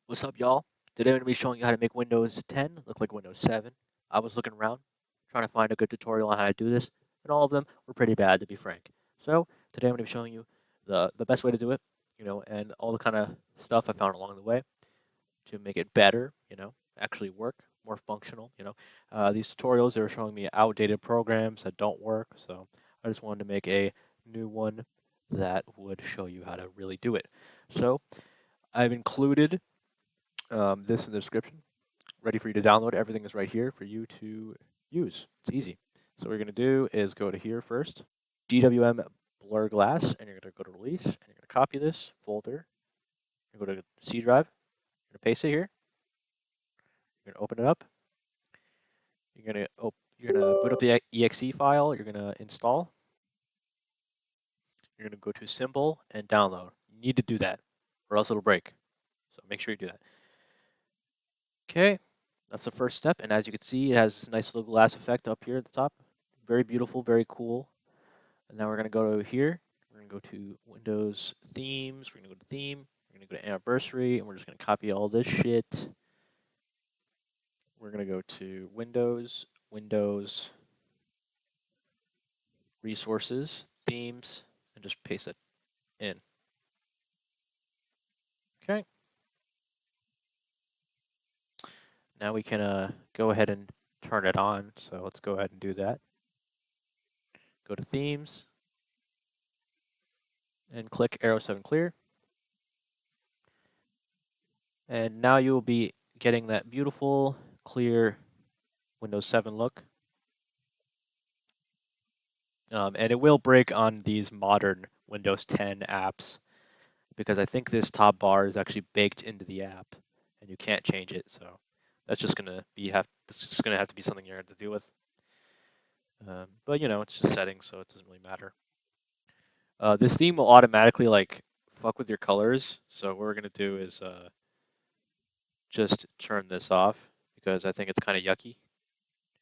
What's up, y'all? Today I'm going to be showing you how to make Windows 10 look like Windows 7. I was looking around, trying to find a good tutorial on how to do this, and all of them were pretty bad, to be frank. So today I'm going to be showing you the best way to do it, and all the kind of stuff I found along the way to make it better, actually work, more functional. These tutorials, they were showing me outdated programs that don't work, so I just wanted to make a new one that would show you how to really do it. So I've included this in the description, ready for you to download. Everything is right here for you to use. It's easy. So what you're going to do is go to here first, GWM blur glass, and you're going to go to release, and you're going to copy this folder. You're going to go to C drive. You're going to paste it here. You're going to open it up. You're going to boot up the exe file. You're going to install. You're going to go to symbol and download. You need to do that, or else it'll break. So make sure you do that. Okay, that's the first step, and as you can see, it has this nice little glass effect up here at the top. Very beautiful, very cool. And now we're going to go to here. We're going to go to Windows Themes. We're going to go to Theme. We're going to go to Anniversary, and we're just going to copy all this shit. We're going to go to Windows, Resources, Themes, and just paste it in. Okay. Now we can go ahead and turn it on. So let's go ahead and do that. Go to Themes and click Arrow 7 Clear. And now you will be getting that beautiful, clear Windows 7 look. And it will break on these modern Windows 10 apps because I think this top bar is actually baked into the app and you can't change it. So that's just gonna have to be something you're going to deal with. But it's just settings, so it doesn't really matter. This theme will automatically fuck with your colors. So what we're gonna do is just turn this off because I think it's kind of yucky.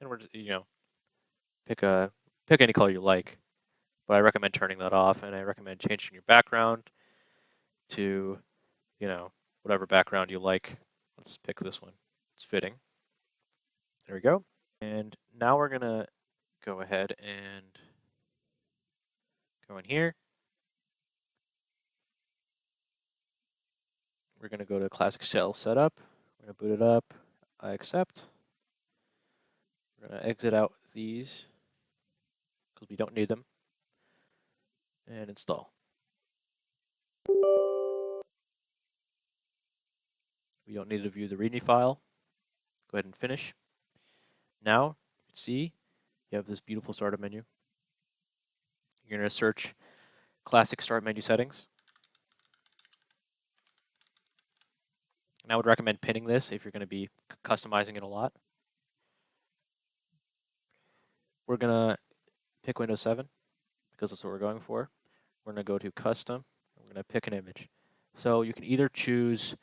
And we're just, pick any color you like. But I recommend turning that off, and I recommend changing your background to, whatever background you like. Let's pick this one. It's fitting. There we go. And now we're gonna go ahead and go in here. We're gonna go to Classic Shell Setup. We're gonna boot it up. I accept. We're gonna exit out these because we don't need them. And install. We don't need to view the README file. Go ahead and finish. Now, you can see you have this beautiful startup menu. You're going to search Classic Start Menu Settings. And I would recommend pinning this if you're going to be customizing it a lot. We're going to pick Windows 7 because that's what we're going for. We're going to go to Custom. We're going to pick an image. So you can either choose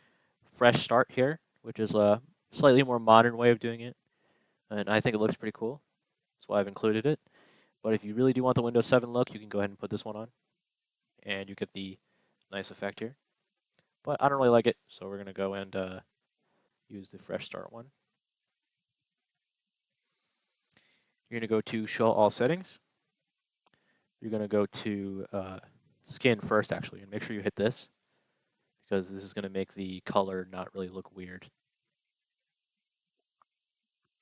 Fresh Start here, which is a slightly more modern way of doing it. And I think it looks pretty cool. That's why I've included it. But if you really do want the Windows 7 look, you can go ahead and put this one on. And you get the nice effect here. But I don't really like it, so we're going to go and use the Fresh Start one. You're going to go to Show All Settings. You're going to go to Skin first, actually, and make sure you hit this, because this is going to make the color not really look weird.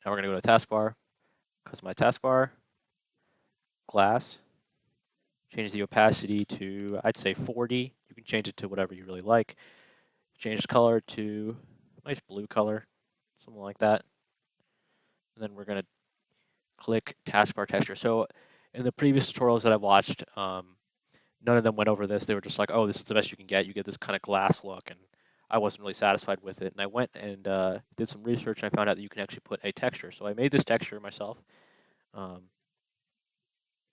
Now we're going to go to Taskbar, Customize Taskbar, Glass, change the opacity to, I'd say 40. You can change it to whatever you really like. Change the color to a nice blue color, something like that. And then we're going to click Taskbar Texture. So in the previous tutorials that I've watched, none of them went over this. They were just like, oh, this is the best you can get. You get this kind of glass look. And I wasn't really satisfied with it. And I went and did some research, and I found out that you can actually put a texture. So I made this texture myself. And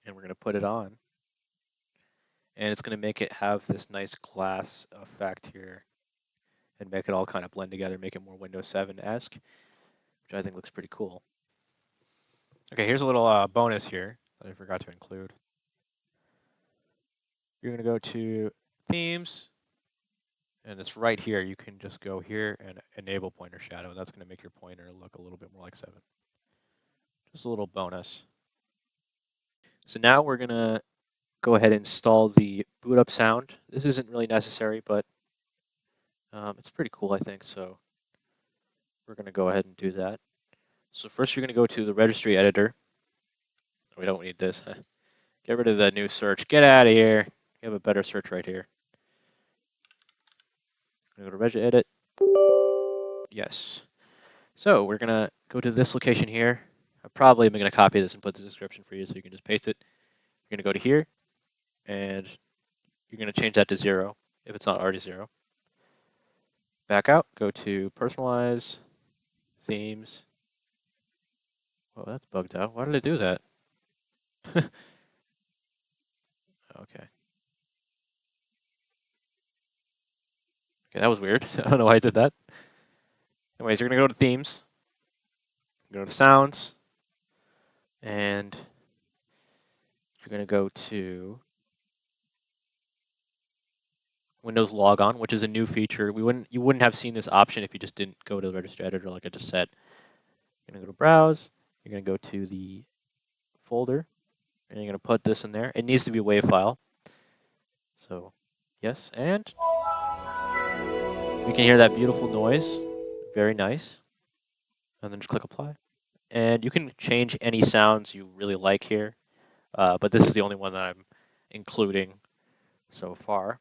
we're going to put it on. And it's going to make it have this nice glass effect here and make it all kind of blend together, make it more Windows 7-esque, which I think looks pretty cool. Okay, here's a little bonus here that I forgot to include. You're going to go to Themes, and it's right here. You can just go here and enable pointer shadow, and that's going to make your pointer look a little bit more like 7. Just a little bonus. So now we're going to go ahead and install the boot up sound. This isn't really necessary, but it's pretty cool, I think. So we're going to go ahead and do that. So first you're going to go to the registry editor. We don't need this. Get rid of the new search. Get out of here. You have a better search right here. I'm going to go to reg edit. Yes. So we're going to go to this location here. I probably am going to copy this and put the description for you so you can just paste it. You're going to go to here, and you're going to change that to 0 if it's not already 0. Back out, go to personalize, themes. Oh, that's bugged out. Why did it do that? Okay. Okay, that was weird. I don't know why I did that. Anyways, you're going to go to themes, go to sounds, and you're going to go to WindowsLogon, which is a new feature. You wouldn't have seen this option if you just didn't go to the registry editor like I just said. You're going to go to browse, you're going to go to the folder, and you're going to put this in there. It needs to be a WAV file. So, yes, and we can hear that beautiful noise. Very nice. And then just click apply. And you can change any sounds you really like here, but this is the only one that I'm including so far.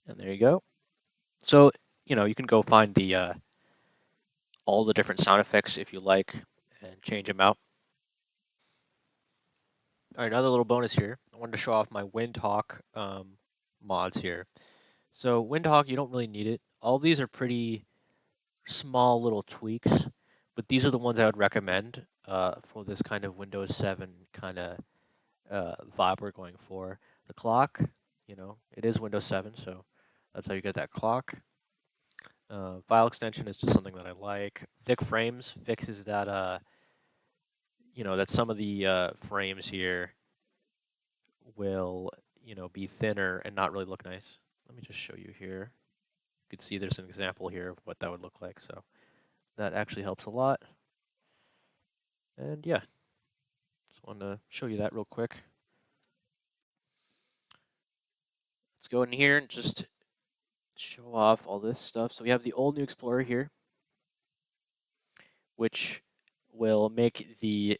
And there you go. So, you can go find the all the different sound effects if you like and change them out. All right, another little bonus here. I wanted to show off my Windhawk mods here. So Windhawk, you don't really need it. All these are pretty small little tweaks, but these are the ones I would recommend for this kind of Windows 7 kind of vibe we're going for. The clock, it is Windows 7, so that's how you get that clock. File extension is just something that I like. Thick frames fixes that, that some of the frames here will, be thinner and not really look nice. Let me just show you here. You can see there's an example here of what that would look like. So that actually helps a lot. And yeah, just wanted to show you that real quick. Let's go in here and just show off all this stuff. So we have the old new Explorer here, which will make the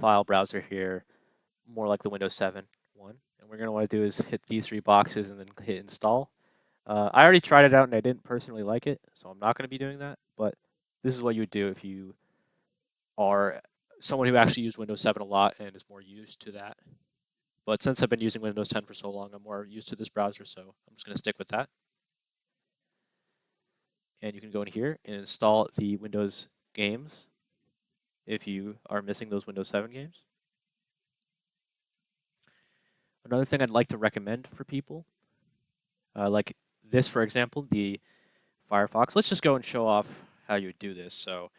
file browser here more like the Windows 7 one. And what we're going to want to do is hit these 3 boxes and then hit install. I already tried it out and I didn't personally like it, so I'm not going to be doing that. But this is what you would do if you are someone who actually used Windows 7 a lot and is more used to that. But since I've been using Windows 10 for so long, I'm more used to this browser, so I'm just going to stick with that. And you can go in here and install the Windows games if you are missing those Windows 7 games. Another thing I'd like to recommend for people, like this, for example, the Firefox. Let's just go and show off how you would do this. So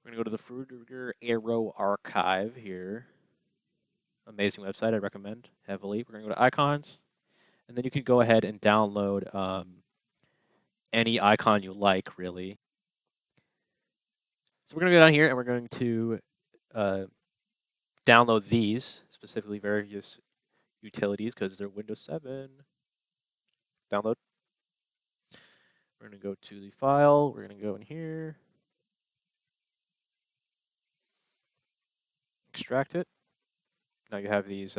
we're going to go to the frutiger aero archive here. Amazing website, I recommend heavily. We're going to go to icons, and then you can go ahead and download any icon you like, really. So we're going to go down here, and we're going to download these, specifically various utilities, because they're Windows 7. Download. We're going to go to the file. We're going to go in here. Extract it. Now you have these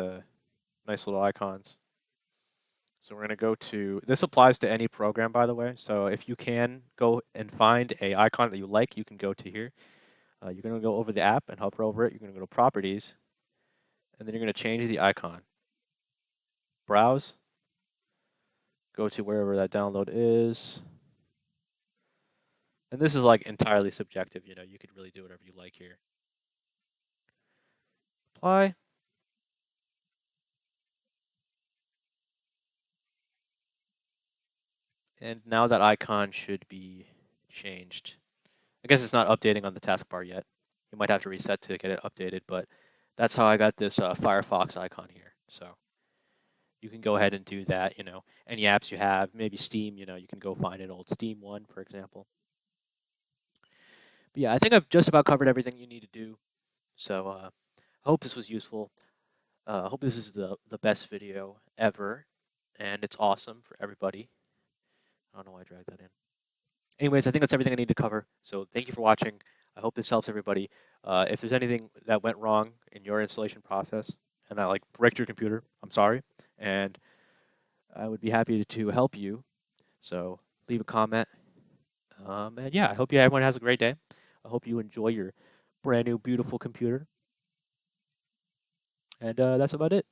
nice little icons. So we're going to go to, this applies to any program, by the way. So if you can go and find a icon that you like, you can go to here. You're going to go over the app and hover over it. You're going to go to properties, and then you're going to change the icon. Browse. Go to wherever that download is. And this is like entirely subjective, you could really do whatever you like here. Apply. And now that icon should be changed. I guess it's not updating on the taskbar yet. You might have to reset to get it updated, but that's how I got this Firefox icon here. So you can go ahead and do that. Any apps you have, maybe Steam, you can go find an old Steam one, for example. But yeah, I think I've just about covered everything you need to do. So I hope this was useful. I hope this is the best video ever, and it's awesome for everybody. I don't know why I dragged that in. Anyways, I think that's everything I need to cover. So thank you for watching. I hope this helps everybody. If there's anything that went wrong in your installation process and I bricked your computer, I'm sorry, and I would be happy to help you. So leave a comment. And yeah, I hope everyone has a great day. I hope you enjoy your brand new beautiful computer. And that's about it.